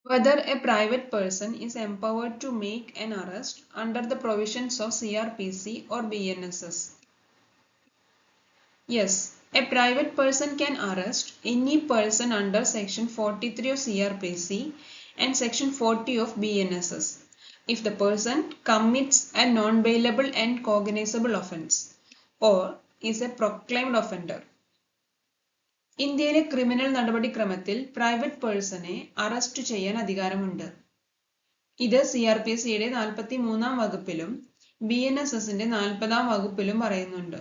Whether a private person is empowered to make an arrest under the provisions of CRPC or BNSS. Yes, a private person can arrest any person under Section 43 of CRPC and Section 40 of BNSS if the person commits a non-bailable and cognizable offence or is a proclaimed offender. ഇന്ത്യയിലെ criminal നടപടിക്രമത്തിൽ private പേഴ്സണെ arrest ചെയ്യാൻ അധികാരമുണ്ട്. ഇത് CRPCയുടെ 43-ാം വകുപ്പിലും BNSSന്റെ 40-ാം വകുപ്പിലും പറയുന്നുണ്ട്.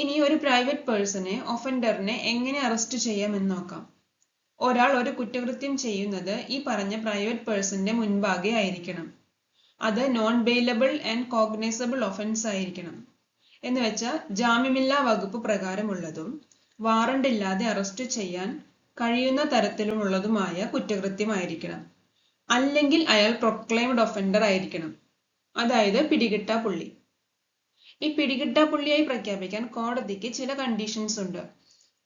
ഇനി ഒരു private പേഴ്സണെ ഒഫൻഡറിനെ എങ്ങനെ അറസ്റ്റ് ചെയ്യാമെന്ന് നോക്കാം. ഒരാൾ ഒരു കുറ്റകൃത്യം ചെയ്യുന്നത് ഈ പറഞ്ഞ പ്രൈവറ്റ് പേഴ്സന്റെ മുൻപാകെ ആയിരിക്കണം. അത് non bailable and cognisable offence ആയിരിക്കണം. എന്ന് വെച്ചാൽ ജാമ്യമില്ലാ വകുപ്പ് പ്രകാരമുള്ളതും വാറണ്ട് ഇല്ലാതെ അറസ്റ്റ് ചെയ്യാൻ കഴിയുന്ന തരത്തിലുള്ളതുമായ കുറ്റകൃത്യമായിരിക്കണം. അല്ലെങ്കിൽ അയാൾ പ്രൊക്ലെയിംഡ് ഒഫൻഡർ ആയിരിക്കണം, അതായത് പിടികിട്ടാപ്പുള്ളി. ഈ പിടികിട്ടാപ്പുള്ളിയായി പ്രഖ്യാപിക്കാൻ കോടതിക്ക് ചില കണ്ടീഷൻസ് ഉണ്ട്.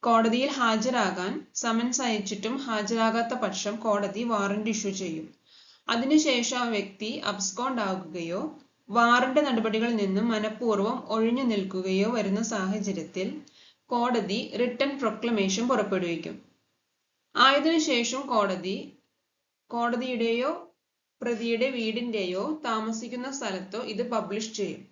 കോടതിയിൽ ഹാജരാകാൻ സമൻസ് അയച്ചിട്ടും ഹാജരാകാത്ത പക്ഷം കോടതി വാറണ്ട് ഇഷ്യൂ ചെയ്യും. അതിനുശേഷം ആ വ്യക്തി അബ്സ്കോണ്ട് ആകുകയോ വാറണ്ട് നടപടികളിൽ നിന്നും മനഃപൂർവ്വം ഒഴിഞ്ഞു നിൽക്കുകയോ വരുന്ന സാഹചര്യത്തിൽ കോടതി റിട്ടൺ പ്രൊക്ലമേഷൻ പുറപ്പെടുവിക്കും. ആയതിനുശേഷം കോടതിയുടെയോ പ്രതിയുടെ വീടിന്റെയോ താമസിക്കുന്ന സ്ഥലത്തോ ഇത് പബ്ലിഷ് ചെയ്യും.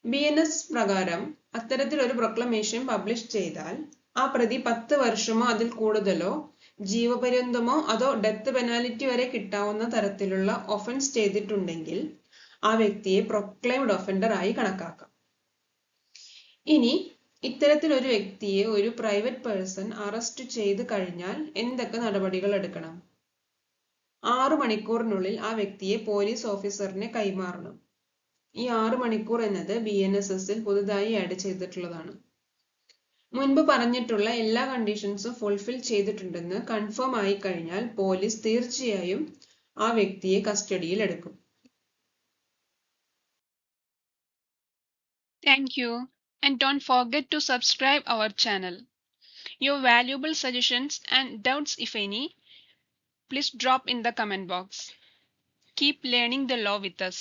BNSS പ്രകാരം അത്തരത്തിലൊരു പ്രൊക്ലമേഷൻ പബ്ലിഷ് ചെയ്താൽ ആ പ്രതി 10 വർഷമോ അതിൽ കൂടുതലോ ജീവപര്യന്തമോ അതോ ഡെത്ത് പെനാൽറ്റി വരെ കിട്ടാവുന്ന തരത്തിലുള്ള ഒഫൻസ് ചെയ്തിട്ടുണ്ടെങ്കിൽ ആ വ്യക്തിയെ പ്രൊക്ലെയിംഡ് ഒഫൻഡർ ആയി കണക്കാക്കാം. ഇനി ഇത്തരത്തിലൊരു വ്യക്തിയെ ഒരു പ്രൈവറ്റ് പേഴ്സൺ അറസ്റ്റ് ചെയ്ത് കഴിഞ്ഞാൽ എന്തൊക്കെ നടപടികൾ എടുക്കണം? 6 മണിക്കൂറിനുള്ളിൽ ആ വ്യക്തിയെ പോലീസ് ഓഫീസറിനെ കൈമാറണം. ഈ 6 മണിക്കൂർ എന്നത് BNSSൽ പുതുതായി ആഡ് ചെയ്തിട്ടുള്ളതാണ്. മുൻപ് പറഞ്ഞിട്ടുള്ള എല്ലാ കണ്ടീഷൻസും ഫുൾഫിൽ ചെയ്തിട്ടുണ്ടെന്ന് കൺഫേം ആയി കഴിഞ്ഞാൽ പോലീസ് തീർച്ചയായും ആ വ്യക്തിയെ കസ്റ്റഡിയിൽ എടുക്കും. Thank you, and don't forget to subscribe our channel. Your valuable suggestions and doubts, if any, please drop in the comment box. Keep learning the law with us.